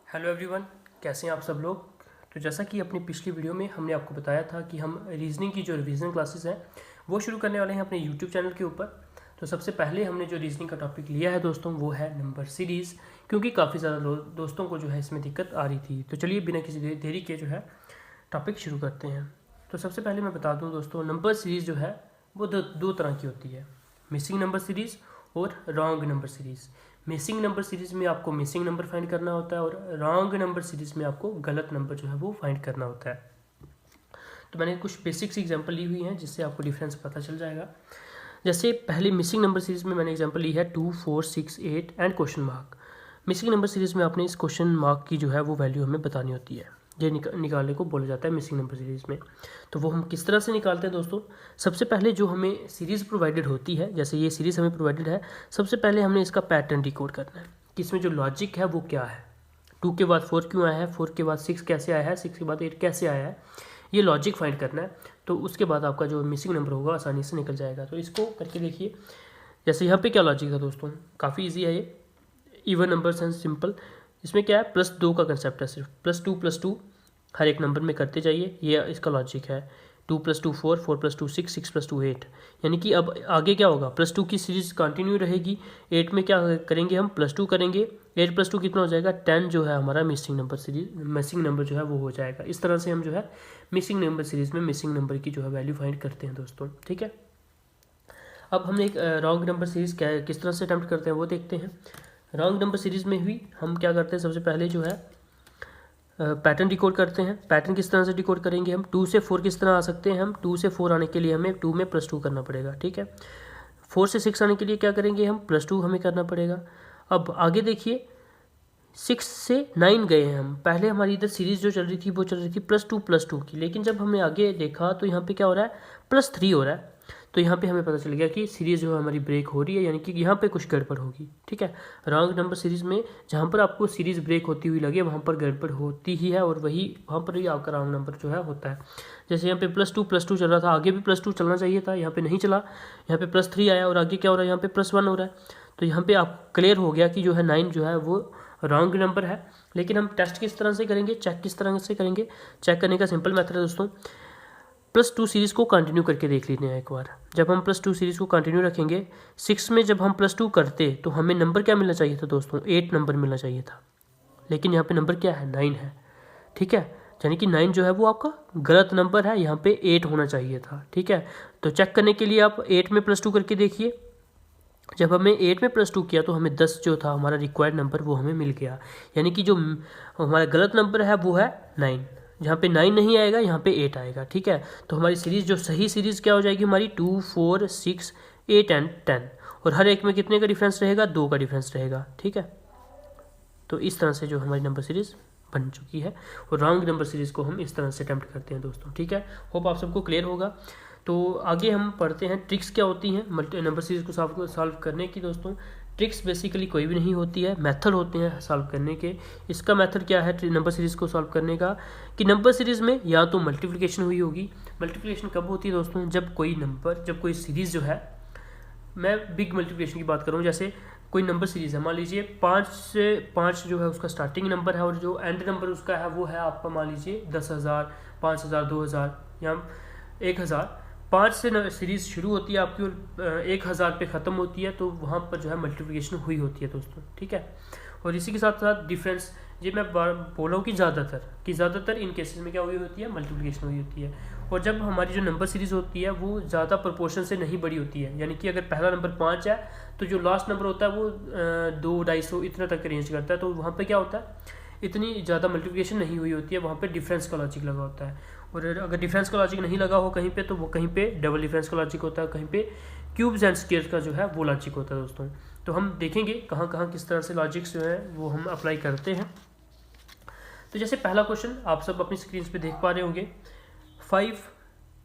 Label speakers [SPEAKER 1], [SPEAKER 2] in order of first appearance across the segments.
[SPEAKER 1] Hello everyone, कैसे हैं आप सब लोग। तो जैसा कि अपनी पिछली वीडियो में हमने आपको बताया था कि हम रीजनिंग की जो रिवीजन क्लासेस हैं वो शुरू करने वाले हैं अपने यूट्यूब चैनल के ऊपर। तो सबसे पहले हमने जो रीजनिंग का टॉपिक लिया है दोस्तों वो है नंबर सीरीज़, क्योंकि काफ़ी ज़्यादा दोस्तों को जो है इसमें दिक्कत आ रही थी। तो चलिए बिना किसी देरी के जो है टॉपिक शुरू करते हैं। तो सबसे पहले मैं बता दूँ दोस्तों, नंबर सीरीज़ जो है वो दो तरह की होती है, मिसिंग नंबर सीरीज़ और wrong number series. Missing number series में आपको मिसिंग नंबर फाइंड करना होता है और रॉन्ग नंबर सीरीज़ में आपको गलत नंबर जो है वो फाइंड करना होता है। तो मैंने कुछ बेसिक्स एग्जांपल ली हुई हैं जिससे आपको डिफरेंस पता चल जाएगा। जैसे पहले मिसिंग नंबर सीरीज़ में मैंने एग्जांपल ली है 2, 4, 6, 8 and question mark. Missing number series में आपने इस क्वेश्चन मार्क की जो है वो वैल्यू हमें बतानी होती है, ये निकालने को बोला जाता है मिसिंग नंबर सीरीज़ में। तो वो हम किस तरह से निकालते हैं दोस्तों। सबसे पहले जो हमें सीरीज़ प्रोवाइडेड होती है, जैसे ये सीरीज़ हमें प्रोवाइडेड है, सबसे पहले हमने इसका पैटर्न डिकोड करना है कि इसमें जो लॉजिक है वो क्या है। 2 के बाद 4 क्यों आया है, 4 के बाद 6 कैसे आया है, 6 के बाद 8 कैसे आया है, ये लॉजिक फाइंड करना है। तो उसके बाद आपका जो मिसिंग नंबर होगा आसानी से निकल जाएगा। तो इसको करके देखिए। जैसे यहाँ पे क्या लॉजिक है दोस्तों, काफ़ी ईजी है ये, इवन नंबर्स एंड सिंपल। इसमें क्या है, +2 का कंसेप्ट है, सिर्फ +2 हर एक नंबर में करते जाइए, ये इसका लॉजिक है। 2 + 2 4, 4 + 2 6, 6 + 2 8। यानी कि अब आगे क्या होगा, +2 की सीरीज कंटिन्यू रहेगी। 8 में क्या करेंगे हम, +2 करेंगे। 8 + 2 कितना हो जाएगा, 10 जो है हमारा मिसिंग नंबर जो है वो हो जाएगा। इस तरह से हम जो है मिसिंग नंबर सीरीज में मिसिंग नंबर की जो है वैल्यू फाइंड करते हैं दोस्तों, ठीक है। अब हमने एक रॉन्ग नंबर सीरीज किस तरह से अटैम्प्ट करते हैं वो देखते हैं। रॉन्ग नंबर सीरीज में भी हम क्या करते हैं, सबसे पहले जो है पैटर्न डिकोड करते हैं। पैटर्न किस तरह से डिकोड करेंगे हम, 2 से 4 किस तरह आ सकते हैं हम, 2 से 4 आने के लिए हमें 2 में +2 करना पड़ेगा, ठीक है। 4 से 6 आने के लिए क्या करेंगे हम, +2 हमें करना पड़ेगा। अब आगे देखिए, 6 से 9 गए हैं हम, पहले हमारी इधर सीरीज जो चल रही थी वो चल रही थी +2 की, लेकिन जब हमने आगे देखा तो यहाँ पे क्या हो रहा है, +3 हो रहा है। तो यहाँ पे हमें पता चल गया कि सीरीज़ जो है हमारी ब्रेक हो रही है, यानी कि यहाँ पे कुछ गड़बड़ होगी, ठीक है। रॉन्ग नंबर सीरीज़ में जहाँ पर आपको सीरीज़ ब्रेक होती हुई लगे वहाँ पर गड़बड़ होती ही है, और वहाँ पर ही आपका रॉन्ग नंबर जो है होता है। जैसे यहाँ पे +2 चल रहा था, आगे भी +2 चलना चाहिए था, यहाँ पे नहीं चला, यहाँ पे +3 आया, और आगे क्या हो रहा है, यहाँ पे +1 हो रहा है। तो यहाँ पे आप क्लियर हो गया कि जो है 9 जो है वो रॉन्ग नंबर है। लेकिन हम टेस्ट किस तरह से करेंगे, चेक किस तरह से करेंगे। चेक करने का सिंपल मेथड है दोस्तों, +2 सीरीज़ को कंटिन्यू करके देख लेते हैं एक बार। जब हम +2 सीरीज़ को कंटिन्यू रखेंगे, 6 में जब हम +2 करते तो हमें नंबर क्या मिलना चाहिए था दोस्तों, 8 नंबर मिलना चाहिए था। लेकिन यहाँ पे नंबर क्या है, 9 है, ठीक है। यानी कि 9 जो है वो आपका गलत नंबर है, यहाँ पे 8 होना चाहिए था, ठीक है। तो चेक करने के लिए आप 8 में +2 करके देखिए। जब हमें 8 में +2 किया तो हमें 10 जो था हमारा रिक्वायर्ड नंबर वो हमें मिल गया। यानी कि जो हमारा गलत नंबर है वो है 9, जहाँ पे 9 नहीं आएगा यहाँ पे 8 आएगा, ठीक है। तो हमारी सीरीज़ जो सही सीरीज़ क्या हो जाएगी हमारी, 2, 4, 6, 8 एंड 10, और हर एक में कितने का डिफरेंस रहेगा, 2 का डिफरेंस रहेगा, ठीक है। तो इस तरह से जो हमारी नंबर सीरीज़ बन चुकी है, और रॉन्ग नंबर सीरीज़ को हम इस तरह से अटैम्प्ट करते हैं दोस्तों, ठीक है। होप आप सबको क्लियर होगा। तो आगे हम पढ़ते हैं ट्रिक्स क्या होती हैं नंबर सीरीज़ को सॉल्व करने की दोस्तों। ट्रिक्स बेसिकली कोई भी नहीं होती है, मेथड होते हैं सॉल्व करने के। इसका मेथड क्या है नंबर सीरीज़ को सॉल्व करने का, कि नंबर सीरीज़ में या तो मल्टीप्लिकेशन हुई होगी। मल्टीप्लिकेशन कब होती है दोस्तों, जब कोई सीरीज़ जो है, मैं बिग मल्टीप्लिकेशन की बात करूँ, जैसे कोई नंबर सीरीज़ है, मान लीजिए 5 से 5 जो है उसका स्टार्टिंग नंबर है, और जो एंड नंबर उसका है वो है आपका मान लीजिए 10,000, 5,000, 2,000 या 1,000। 5 से सीरीज़ शुरू होती है आपकी और 1,000 पे ख़त्म होती है, तो वहाँ पर जो है मल्टीप्लिकेशन हुई होती है दोस्तों, ठीक है। और इसी के साथ साथ डिफरेंस, ये मैं बोल रहा हूँ कि ज़्यादातर इन केसेस में क्या हुई होती है, मल्टीप्लिकेशन हुई होती है। और जब हमारी जो नंबर सीरीज़ होती है वो ज़्यादा प्रोपोर्शन से नहीं बड़ी होती है, यानी कि अगर पहला नंबर 5 है तो जो लास्ट नंबर होता है वो 200, 250 इतना तक रेंज करता है, तो वहाँ पे क्या होता है, इतनी ज़्यादा मल्टीप्लिकेशन नहीं हुई होती है, वहाँ पे डिफरेंस का लॉजिक लगा होता है। और अगर डिफरेंस का लॉजिक नहीं लगा हो कहीं पे, तो वो कहीं पे डबल डिफरेंस का लॉजिक होता है, कहीं पे क्यूब्स एंड स्क्वायर्स का जो है वो लॉजिक होता है दोस्तों। तो हम देखेंगे कहाँ कहाँ किस तरह से लॉजिक्स जो है वो हम अप्लाई करते हैं। तो जैसे पहला क्वेश्चन आप सब अपनी स्क्रीन पे देख पा रहे होंगे, 5,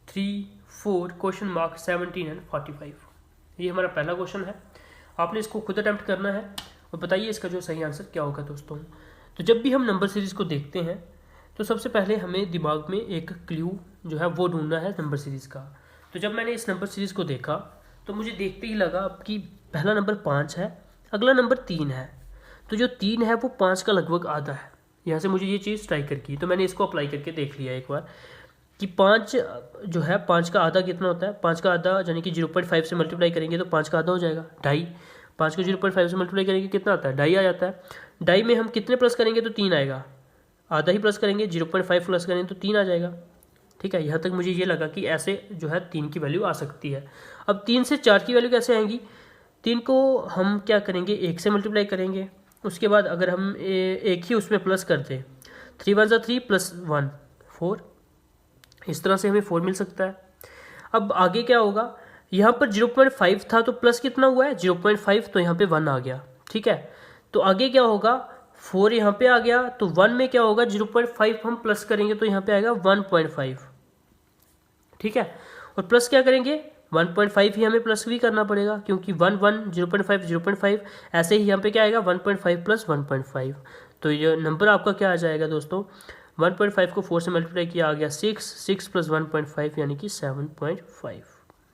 [SPEAKER 1] 3, 4 क्वेश्चन मार्क 17 एंड 45, ये हमारा पहला क्वेश्चन है। आपने इसको खुद अटैम्प्ट करना है और बताइए इसका जो सही आंसर क्या होगा दोस्तों। तो जब भी हम नंबर सीरीज़ को देखते हैं तो सबसे पहले हमें दिमाग में एक क्लू जो है वो ढूंढना है नंबर सीरीज़ का। तो जब मैंने इस नंबर सीरीज़ को देखा तो मुझे देखते ही लगा कि पहला नंबर 5 है, अगला नंबर 3 है, तो जो 3 है वो 5 का लगभग आधा है, यहाँ से मुझे ये चीज़ ट्राई करके, तो मैंने इसको अप्लाई करके देख लिया एक बार कि 5 जो है 5 का आधा कितना होता है, 5 का आधा यानी कि 0.5 से मल्टीप्लाई करेंगे तो 5 का आधा हो जाएगा 2.5। 5 को 0.5 से मल्टीप्लाई करेंगे कितना आता है, 2.5 आ जाता है। 2.5 में हम कितने प्लस करेंगे तो 3 आएगा, आधा ही प्लस करेंगे, 0.5 प्लस करेंगे तो 3 आ जाएगा। ठीक है, यहाँ तक मुझे ये लगा कि ऐसे जो है 3 की वैल्यू आ सकती है। अब 3 से 4 की वैल्यू कैसे आएंगी, 3 को हम क्या करेंगे 1 से मल्टीप्लाई करेंगे, उसके बाद अगर हम एक ही उसमें प्लस कर दें, 3 × 3 + 1 4, इस तरह से हमें 4 मिल सकता है। अब आगे क्या होगा, यहाँ पर 0.5 था तो प्लस कितना हुआ है 0.5, तो यहाँ पे 1 आ गया। ठीक है, तो आगे क्या होगा 4 यहाँ पे आ गया, तो 1 में क्या होगा 0.5 हम प्लस करेंगे तो यहाँ पे आएगा 1.5। ठीक है, और प्लस क्या करेंगे 1.5 ही हमें प्लस भी करना पड़ेगा क्योंकि 1 1 0.5 0.5, ऐसे ही यहाँ पे क्या आएगा 1.5 + 1.5। तो ये नंबर आपका क्या आ जाएगा दोस्तों, 1.5 को 4 से मल्टीप्लाई किया आ गया 6, 6 + 1.5 यानी कि 7.5।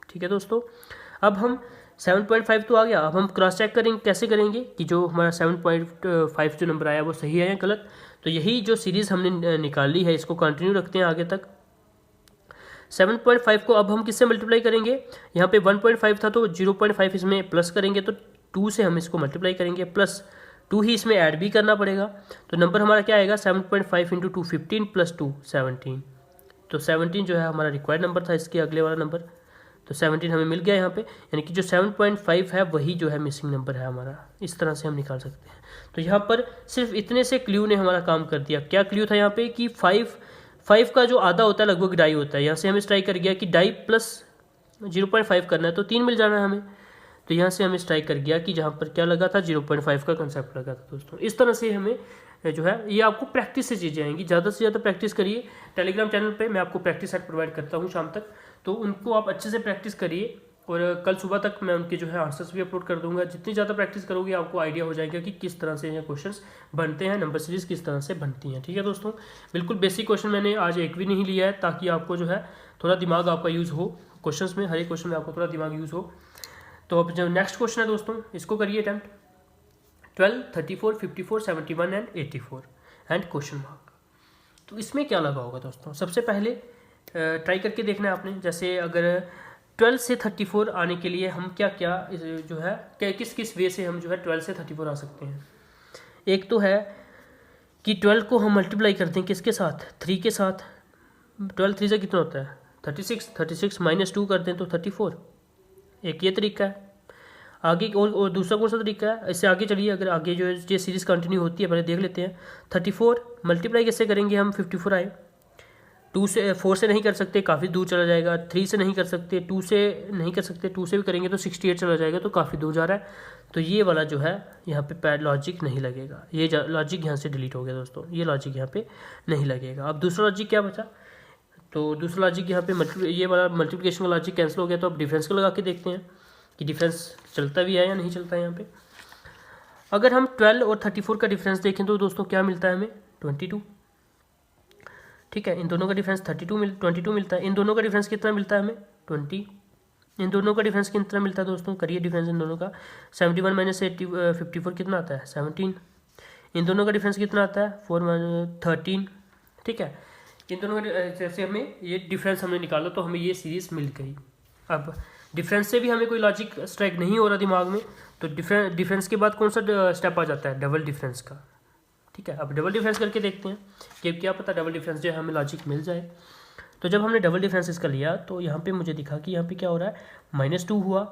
[SPEAKER 1] ठीक है दोस्तों, अब हम 7.5 तो आ गया, अब हम क्रॉस चेक करेंगे, कैसे करेंगे कि जो हमारा 7.5 जो नंबर आया वो सही है या गलत। तो यही जो सीरीज़ हमने निकाली है इसको कंटिन्यू रखते हैं आगे तक। 7.5 को अब हम किससे मल्टीप्लाई करेंगे, यहाँ पे 1.5 था तो 0.5 इसमें प्लस करेंगे तो 2 से हम इसको मल्टीप्लाई करेंगे, प्लस 2 ही इसमें ऐड भी करना पड़ेगा। तो नंबर हमारा क्या आएगा 7.5 × 2 15 + 2 17। तो 17 जो है हमारा रिक्वायर्ड नंबर था इसके अगले वाला नंबर, तो 17 हमें मिल गया यहाँ पे, यानी कि जो 7.5 है वही जो है मिसिंग नंबर है हमारा। इस तरह से हम निकाल सकते हैं। तो यहाँ पर सिर्फ इतने से क्ल्यू ने हमारा काम कर दिया। क्या क्ल्यू था यहाँ पे कि 5 का जो आधा होता है लगभग 2.5 होता है, यहाँ से हमें स्ट्राइक कर गया कि 2.5 + 0.5 करना है तो 3 मिल जाना है हमें। तो यहाँ से हमें स्ट्राइक कर गया कि जहाँ पर क्या लगा था 0.5 का कंसेप्ट लगा था दोस्तों। इस तरह से हमें जो है ये आपको प्रैक्टिस से चीज़ें आएंगी, ज़्यादा से ज़्यादा प्रैक्टिस करिए। टेलीग्राम चैनल पे मैं आपको प्रैक्टिस सेट प्रोवाइड करता हूँ शाम तक, तो उनको आप अच्छे से प्रैक्टिस करिए और कल सुबह तक मैं उनके जो है आंसर्स भी अपलोड कर दूंगा। जितनी ज़्यादा प्रैक्टिस करोगे आपको आइडिया हो जाएगा कि किस तरह से ये क्वेश्चंस बनते हैं, नंबर सीरीज़ किस तरह से बनती हैं। ठीक है दोस्तों, बिल्कुल बेसिक क्वेश्चन मैंने आज एक भी नहीं लिया है ताकि आपको जो है थोड़ा दिमाग आपका यूज़ हो क्वेश्चंस में, हर एक क्वेश्चन में आपको थोड़ा दिमाग यूज़ हो। तो अब जो नेक्स्ट क्वेश्चन है दोस्तों इसको करिए attempt, 12, 34, 54, 71 and 84 and question mark. तो इसमें क्या लगा होगा दोस्तों, सबसे पहले ट्राई करके देखना है आपने। जैसे अगर 12 से 34 आने के लिए हम क्या क्या जो है किस किस वे से हम जो है 12 से 34 आ सकते हैं। एक तो है कि 12 को हम मल्टीप्लाई करते हैं किसके साथ, 3 के साथ। 12 3 से कितना होता है 36, 36 -2 करते हैं तो 34। एक ये तरीका है। आगे और दूसरा कौन सा तरीका है, इससे आगे चलिए, अगर आगे जो ये सीरीज़ कंटिन्यू होती है पहले देख लेते हैं। 34 मल्टीप्लाई कैसे करेंगे हम, 54 आए, 2 से 4 से नहीं कर सकते, काफ़ी दूर चला जाएगा। 3 से नहीं कर सकते, 2 से नहीं कर सकते, 2 से भी करेंगे तो 68 चला जाएगा, तो काफ़ी दूर जा रहा है। तो ये वाला जो है यहाँ पे लॉजिक नहीं लगेगा, ये लॉजिक यहाँ से डिलीट हो गया दोस्तों, ये लॉजिक यहाँ पे नहीं लगेगा। अब दूसरा लॉजिक क्या बचा, तो दूसरा लॉजिक यहाँ पे ये वाला मल्टीप्लिकेशन का लॉजिक कैंसिल हो गया। तो अब डिफरेंस को लगा के देखते हैं कि डिफरेंस चलता भी है या नहीं चलता है यहाँ पे। अगर हम 12 और 34 का डिफरेंस देखें तो दोस्तों क्या मिलता है हमें, 22। ठीक है, इन दोनों का डिफरेंस 22 मिलता है। इन दोनों का डिफरेंस कितना मिलता है हमें, 20। इन दोनों का डिफरेंस कितना मिलता है दोस्तों, करिए डिफरेंस इन दोनों का। 71 - 54 कितना आता है, 17। इन दोनों का डिफरेंस कितना आता है, 4 - 13। ठीक है, इन दोनों का जैसे हमें ये डिफरेंस हमने निकाला तो हमें ये सीरीज़ मिल गई। अब डिफरेंस से भी हमें कोई लॉजिक स्ट्राइक नहीं हो रहा दिमाग में, तो डिफरेंस के बाद कौन सा स्टेप आ जाता है, डबल डिफरेंस का। ठीक है, अब डबल डिफरेंस करके देखते हैं कि क्या पता डबल डिफरेंस जो है हमें लॉजिक मिल जाए। तो जब हमने डबल डिफरेंस इसका लिया तो यहाँ पे मुझे दिखा कि यहाँ पे क्या हो रहा है, -2 हुआ।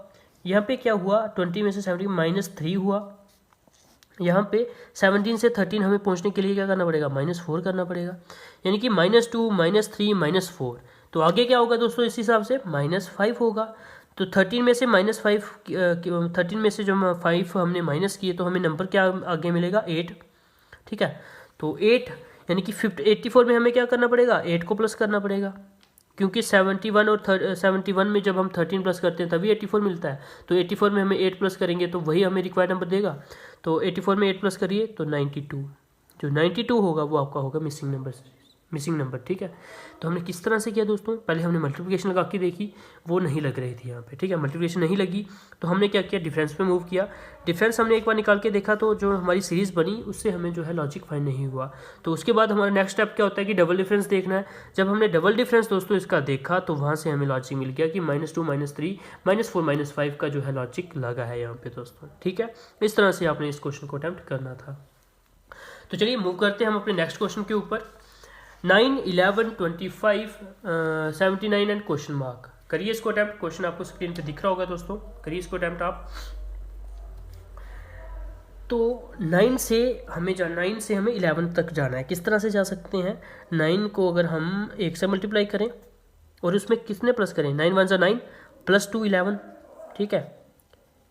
[SPEAKER 1] यहाँ पे क्या हुआ, 20 में से 17 -3 हुआ। यहाँ पे 17 से 13 हमें पहुँचने के लिए क्या करना पड़ेगा, -4 करना पड़ेगा, यानी कि -2 -3 -4। तो आगे क्या होगा दोस्तों, इस हिसाब से -5 होगा। तो 13 में से -5 13 में से जो 5 हमने माइनस किए तो हमें नंबर क्या आगे मिलेगा, 8। ठीक है, तो 8 यानी कि 84 में हमें क्या करना पड़ेगा, 8 को प्लस करना पड़ेगा, क्योंकि 71 और 71 में जब हम 13 प्लस करते हैं तभी 84 मिलता है। तो 84 में हमें 8 प्लस करेंगे तो वही हमें रिक्वायर्ड नंबर देगा। तो 84 में 8 प्लस करिए तो 92, जो 92 होगा वो आपका होगा missing number series. Missing number, ठीक है। तो हमने किस तरह से किया दोस्तों, पहले हमने मल्टीप्लिकेशन लगा के देखी, वो नहीं लग रही थी यहाँ पे, ठीक है, मल्टीप्लिकेशन नहीं लगी, तो हमने क्या किया, डिफरेंस पे मूव किया। डिफरेंस हमने एक बार निकाल के देखा तो जो हमारी सीरीज़ बनी उससे हमें जो है लॉजिक फाइंड नहीं हुआ। तो उसके बाद हमारा नेक्स्ट स्टेप क्या होता है कि डबल डिफरेंस देखना है। जब हमने डबल डिफरेंस दोस्तों इसका देखा तो वहाँ से हमें लॉजिक मिल गया कि -2 -3 -4 -5 का जो है लॉजिक लगा है यहाँ पे दोस्तों, ठीक है। इस तरह से आपने इस क्वेश्चन को अटेम्प्ट करना था। तो चलिए मूव करते हैं हम अपने नेक्स्ट क्वेश्चन के ऊपर। 9, 11, 25, 79 एंड क्वेश्चन मार्क। करिए इसको अटेम्प्ट, क्वेश्चन आपको स्क्रीन पे दिख रहा होगा दोस्तों, करिए इसको अटेम्प्ट आप। तो 9 से हमें 11 तक जाना है। किस तरह से जा सकते हैं, 9 को अगर हम 1 से मल्टीप्लाई करें और उसमें किसने प्लस करें, 9 1 जा 9 +2 11, ठीक है।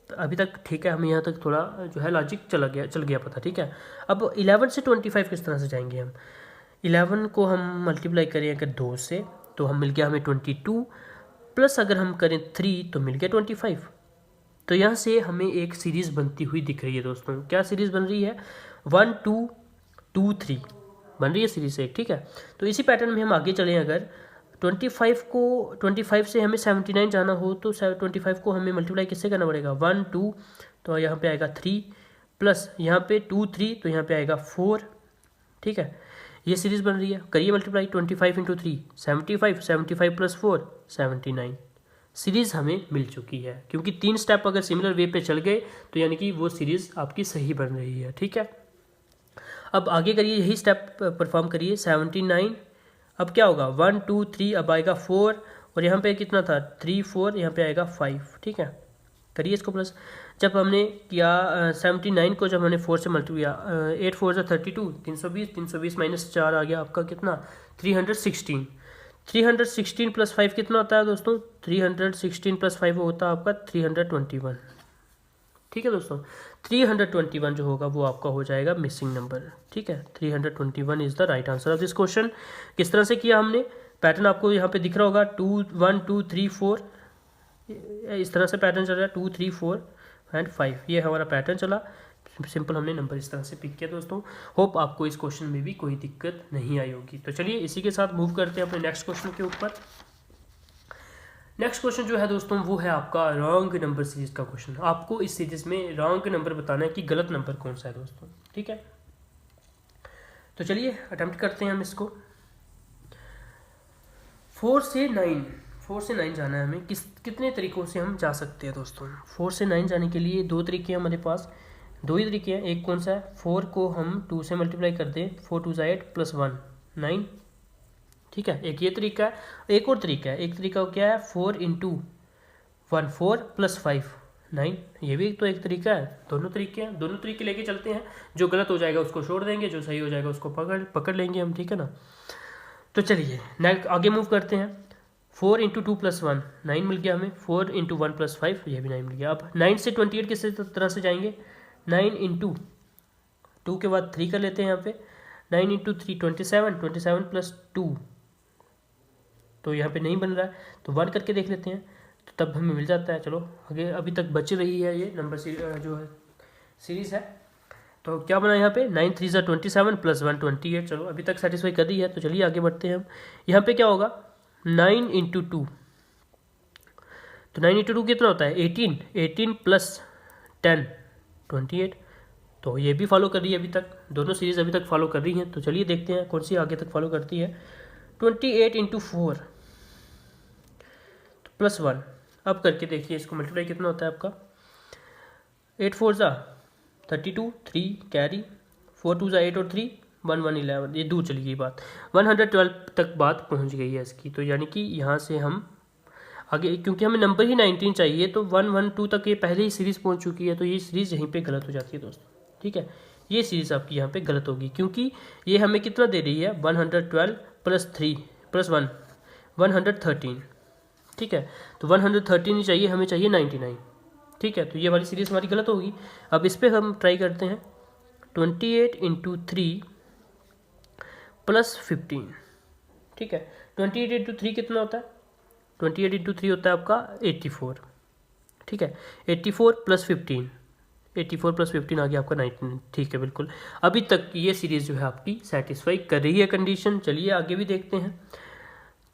[SPEAKER 1] तो अभी तक ठीक है, हमें यहाँ तक थोड़ा जो है लॉजिक चल गया पता, ठीक है। अब 11 से 25 किस तरह से जाएंगे हम, 11 को हम मल्टीप्लाई करें अगर 2 से तो हम मिल गया हमें 22, प्लस अगर हम करें 3 तो मिल गया 25। तो यहाँ से हमें एक सीरीज़ बनती हुई दिख रही है दोस्तों। क्या सीरीज़ बन रही है, 1 2 2 3 बन रही है सीरीज़ एक, ठीक है। तो इसी पैटर्न में हम आगे चलें, अगर 25 से हमें 79 जाना हो तो 25 को हमें मल्टीप्लाई किससे करना पड़ेगा, 1 2 तो यहाँ पे आएगा 3, प्लस यहाँ पे 2 3 तो यहाँ पे आएगा 4, ठीक है। ये सीरीज़ बन रही है, करिए मल्टीप्लाई, 25 × 3 75, 75 + 4 79। सीरीज़ हमें मिल चुकी है, क्योंकि 3 स्टेप अगर सिमिलर वे पे चल गए तो यानी कि वो सीरीज़ आपकी सही बन रही है, ठीक है। अब आगे करिए, यही स्टेप परफॉर्म करिए, 79। अब क्या होगा, 1 2 3 अब आएगा 4 और यहाँ पे कितना था 3 4, यहाँ पे आएगा 5, ठीक है। करिए इसको प्लस। जब हमने किया 79 को जब हमने 4 से मल्टीप्लाई किया, 8 4 जा 32, 320, 320 - 4 आ गया आपका कितना, 316। 316 + 5 कितना होता है दोस्तों, 316 + 5 होता है आपका 321, ठीक है दोस्तों। 321 जो होगा वो आपका हो जाएगा मिसिंग नंबर, ठीक है। 321 is the right answer of this question. किस तरह से किया हमने, पैटर्न आपको यहाँ पे दिख रहा होगा, 2 1 2 3 4, इस तरह से पैटर्न चल रहा है, 2 3 4 एंड 5, ये हमारा पैटर्न चला। सिंपल हमने नंबर इस तरह से पिक किया दोस्तों। होप आपको इस क्वेश्चन में भी कोई दिक्कत नहीं आई होगी। तो चलिए इसी के साथ मूव करते हैं अपने नेक्स्ट क्वेश्चन के ऊपर। नेक्स्ट क्वेश्चन जो है दोस्तों वो है आपका रॉन्ग नंबर सीरीज का क्वेश्चन। आपको इस सीरीज में रॉन्ग नंबर बताना है कि गलत नंबर कौन सा है दोस्तों, ठीक है। तो चलिए अटेम्प्ट करते हैं हम इसको। 4 से 9 जाना है हमें। कितने तरीक़ों से हम जा सकते हैं दोस्तों। 4 से 9 जाने के लिए 2 तरीके हैं हमारे पास, 2 ही तरीके हैं। एक कौन सा है, 4 को हम 2 से मल्टीप्लाई कर दें, 4 2 8 + 1 9, ठीक है। एक ये तरीका है। एक और तरीका है, एक तरीका क्या है, 4 × 1 4 + 5 9, ये भी तो एक तरीका है। दोनों तरीके हैं, दोनों तरीके लेके चलते हैं। जो गलत हो जाएगा उसको छोड़ देंगे, जो सही हो जाएगा उसको पकड़ लेंगे हम, ठीक है ना। तो चलिए नेक्स्ट आगे मूव करते हैं। 4 × 2 + 1 9 मिल गया हमें, 4 × 1 + 5 ये भी 9 मिल गया। अब 9 से 28 किस तरह से जाएंगे, 9 × 2 के बाद 3 कर लेते हैं यहाँ पे, 9 × 3 27, 27 + 2 तो यहाँ पे नहीं बन रहा है, तो 1 करके देख लेते हैं, तो तब हमें मिल जाता है। चलो आगे अभी तक बच रही है ये नंबर जो है सीरीज़ है। तो क्या बना यहाँ पे, 9 3 = 27 + 1 28। चलो अभी तक सेटिस्फाई कर रही है। तो चलिए आगे बढ़ते हैं हम। यहाँ पे क्या होगा, 9 × 2, तो 9 × 2 कितना होता है, 18 18 + 10 28। तो ये भी फॉलो कर रही है अभी तक, दोनों सीरीज़ अभी तक फॉलो कर रही हैं। तो चलिए देखते हैं कौन सी आगे तक फॉलो करती है। 28 × 4 तो +1, अब करके देखिए इसको मल्टीप्लाई कितना होता है आपका, 8 4 = 32, 3 कैरी, 4 2 = 8 और 3 1 1 11, ये दूर चली गई बात, 112 तक बात पहुंच गई है इसकी। तो यानी कि यहाँ से हम आगे, क्योंकि हमें नंबर ही 19 चाहिए, तो 112 तक ये पहले ही सीरीज़ पहुंच चुकी है, तो ये सीरीज़ यहीं पे गलत हो जाती है दोस्तों, ठीक है। ये सीरीज़ आपकी यहाँ पे गलत होगी, क्योंकि ये हमें कितना दे रही है, 112 + 3 + 1 113, ठीक है। तो 113 ही चाहिए, हमें चाहिए 99, ठीक है। तो ये वाली सीरीज़ हमारी गलत होगी। अब इस पर हम ट्राई करते हैं, 28 × 3 + 15, ठीक है। 28 × 3 कितना होता है, 28 × 3 होता है आपका 84, ठीक है। 84 + 15 84 प्लस 15 आ गया आपका 19। ठीक है, बिल्कुल अभी तक ये सीरीज़ जो है आपकी सेटिस्फाई कर रही है कंडीशन। चलिए आगे भी देखते हैं।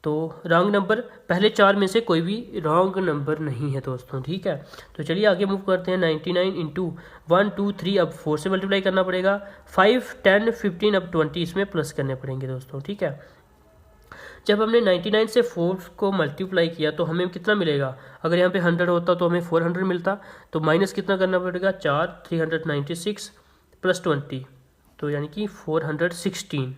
[SPEAKER 1] तो रॉन्ग नंबर, पहले 4 में से कोई भी रॉन्ग नंबर नहीं है दोस्तों। ठीक है, तो चलिए आगे मूव करते हैं। 99 इंटू 1 2 3, अब 4 से मल्टीप्लाई करना पड़ेगा। 5 10 15, अब 20 इसमें प्लस करने पड़ेंगे दोस्तों। ठीक है, जब हमने 99 से 4 को मल्टीप्लाई किया तो हमें कितना मिलेगा? अगर यहाँ पे 100 होता तो हमें 400 मिलता, तो माइनस कितना करना पड़ेगा? 4 396 प्लस 20, तो यानी कि 416।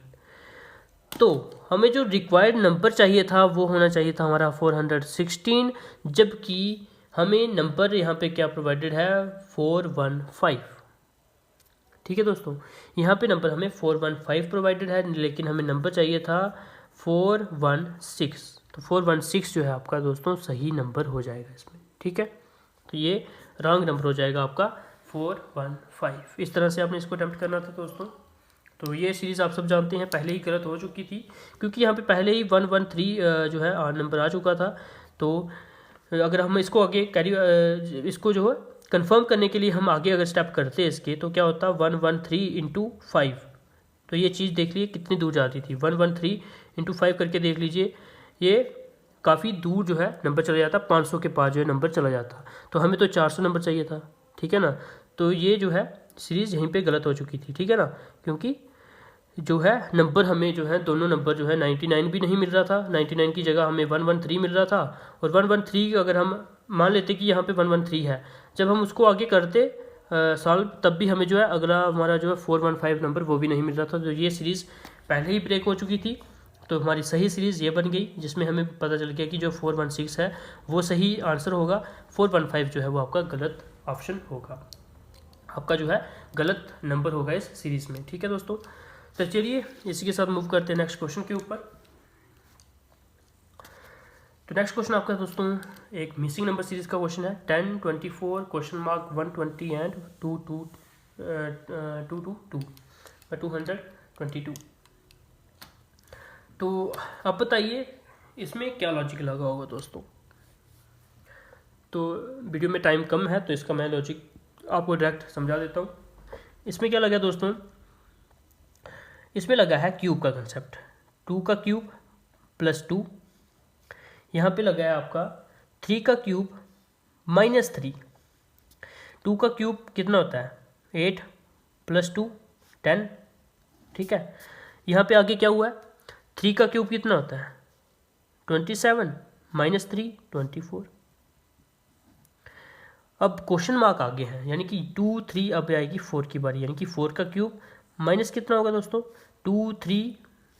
[SPEAKER 1] तो हमें जो रिक्वायर्ड नंबर चाहिए था वो होना चाहिए था हमारा 416, जबकि हमें नंबर यहाँ पे क्या प्रोवाइडेड है? 415। ठीक है दोस्तों, यहाँ पे नंबर हमें 415 प्रोवाइडेड है, लेकिन हमें नंबर चाहिए था 416। तो 416 जो है आपका दोस्तों सही नंबर हो जाएगा इसमें। ठीक है, तो ये रॉन्ग नंबर हो जाएगा आपका 415। इस तरह से आपने इसको अटेम्प्ट करना था दोस्तों। तो ये सीरीज़ आप सब जानते हैं पहले ही गलत हो चुकी थी, क्योंकि यहाँ पे पहले ही 113 जो है नंबर आ चुका था। तो अगर हम इसको आगे इसको जो है कंफर्म करने के लिए हम आगे अगर स्टेप करते हैं इसके, तो क्या होता? 113 इंटू 5, तो ये चीज़ देख लीजिए कितनी दूर जाती थी। 113 इंटू 5 करके देख लीजिए, ये काफ़ी दूर जो है नंबर चला जाता, 500 के पास जो है नंबर चला जाता। तो हमें तो 400 नंबर चाहिए था। ठीक है ना, तो ये जो है सीरीज़ यहीं पे गलत हो चुकी थी। ठीक है ना, क्योंकि जो है नंबर हमें जो है दोनों नंबर जो है 99 भी नहीं मिल रहा था, 99 की जगह हमें 113 मिल रहा था। और 113 अगर हम मान लेते कि यहाँ पे 113 है, जब हम उसको आगे करते सॉल्व, तब भी हमें जो है अगला हमारा जो है 415 नंबर वो भी नहीं मिल रहा था। तो ये सीरीज़ पहले ही ब्रेक हो चुकी थी। तो हमारी सही सीरीज़ ये बन गई, जिसमें हमें पता चल गया कि जो 416 है वो सही आंसर होगा, 415 जो है वो आपका गलत ऑप्शन होगा, आपका जो है गलत नंबर होगा इस सीरीज़ में। ठीक है दोस्तों, तो चलिए इसी के साथ मूव करते हैं नेक्स्ट क्वेश्चन के ऊपर। तो नेक्स्ट क्वेश्चन आपका दोस्तों एक मिसिंग नंबर सीरीज़ का क्वेश्चन है। 10 24 क्वेश्चन मार्क 120 एंड 222। तो अब बताइए इसमें क्या लॉजिक लगा होगा दोस्तों। तो वीडियो में टाइम कम है, तो इसका मैं लॉजिक आपको डायरेक्ट समझा देता हूँ। इसमें क्या लगा दोस्तों? इसमें लगा है क्यूब का कंसेप्ट। 2 का क्यूब प्लस 2, यहाँ पे लगा है आपका 3 का क्यूब माइनस 3। 2 का क्यूब कितना होता है? 8 प्लस 2 10। ठीक है, यहाँ पे आगे क्या हुआ है? 3 का क्यूब कितना होता है? 27 माइनस 3 24। अब क्वेश्चन मार्क आगे है, यानी कि 2 3 अब आएगी 4 की बारी, यानी कि 4 का क्यूब माइनस कितना होगा दोस्तों? 2 3,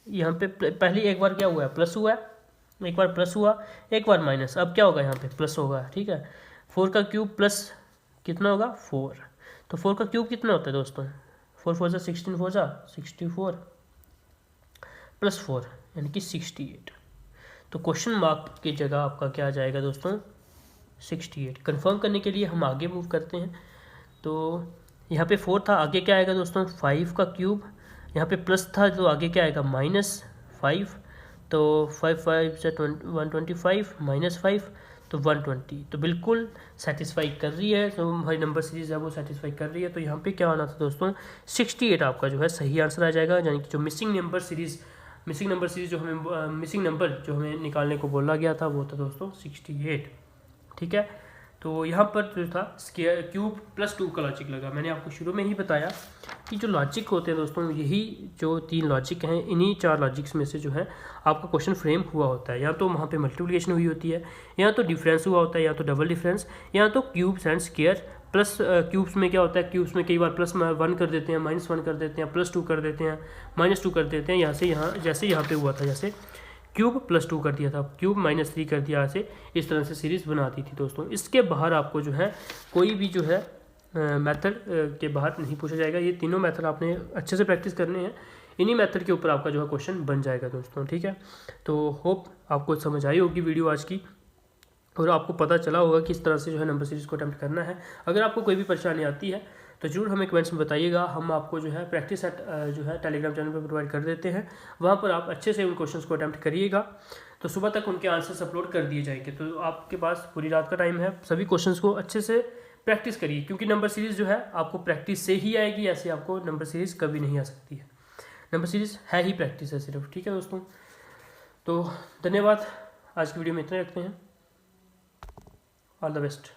[SPEAKER 1] यहाँ पे पहले एक बार क्या हुआ है? प्लस हुआ है, एक बार प्लस हुआ, एक बार माइनस, अब क्या होगा? यहाँ पे प्लस होगा। ठीक है, 4 का क्यूब प्लस कितना होगा? 4। तो 4 का क्यूब कितना होता है दोस्तों? 4 4 16 4 64 प्लस 4 यानी कि 68। तो क्वेश्चन मार्क की जगह आपका क्या आ जाएगा दोस्तों? 68। कंफर्म करने के लिए हम आगे मूव करते हैं। तो यहाँ पे 4 था, आगे क्या आएगा दोस्तों? 5 का क्यूब, यहाँ पे प्लस था तो आगे क्या आएगा? -5। तो 5 5 से 125 -5 तो 120। तो बिल्कुल सेटिस्फाई कर रही है, तो हमारी नंबर सीरीज़ है वो सेटिस्फाई कर रही है। तो यहाँ पे क्या आना था दोस्तों? 68 आपका जो है सही आंसर आ जाएगा। यानी कि जो मिसिंग नंबर सीरीज़ जो हमें मिसिंग नंबर जो हमें निकालने को बोला गया था वो था दोस्तों 68। ठीक है, तो यहाँ पर जो था स्क्वायर क्यूब प्लस 2 का लॉजिक लगा। मैंने आपको शुरू में ही बताया कि जो लॉजिक होते हैं दोस्तों, यही जो 3 लॉजिक हैं, इन्हीं 4 लॉजिक्स में से जो है आपका क्वेश्चन फ्रेम हुआ होता है। या तो वहाँ पे मल्टीप्लिकेशन हुई होती है, या तो डिफरेंस हुआ होता है, या तो डबल डिफरेंस, या तो cubes and square. Plus cubes में क्या होता है? क्यूब्स में कई बार +1 कर देते हैं, -1 कर देते हैं, +2 कर देते हैं, -2 कर देते हैं। यहाँ से यहाँ जैसे यहाँ पे हुआ था, जैसे क्यूब +2 कर दिया था, क्यूब -3 कर दिया, ऐसे इस तरह से सीरीज़ बनाती थी दोस्तों। इसके बाहर आपको जो है कोई भी जो है मेथड के बाहर नहीं पूछा जाएगा। ये तीनों मेथड आपने अच्छे से प्रैक्टिस करने हैं, इन्हीं मेथड के ऊपर आपका जो है क्वेश्चन बन जाएगा दोस्तों। ठीक है, तो होप आपको समझ आई होगी वीडियो आज की, और आपको पता चला होगा कि इस तरह से जो है नंबर सीरीज़ को अटेम्प्ट करना है। अगर आपको कोई भी परेशानी आती है तो जरूर हमें कमेंट्स में बताइएगा। हम आपको जो है प्रैक्टिस सेट जो है टेलीग्राम चैनल पर प्रोवाइड कर देते हैं, वहाँ पर आप अच्छे से उन क्वेश्चंस को अटेम्प्ट करिएगा। तो सुबह तक उनके आंसर्स अपलोड कर दिए जाएंगे। तो आपके पास पूरी रात का टाइम है, सभी क्वेश्चंस को अच्छे से प्रैक्टिस करिए, क्योंकि नंबर सीरीज़ जो है आपको प्रैक्टिस से ही आएगी, ऐसे आपको नंबर सीरीज़ कभी नहीं आ सकती है। नंबर सीरीज़ है ही प्रैक्टिस है सिर्फ। ठीक है दोस्तों, तो धन्यवाद, आज की वीडियो में इतना रखते हैं। All the best.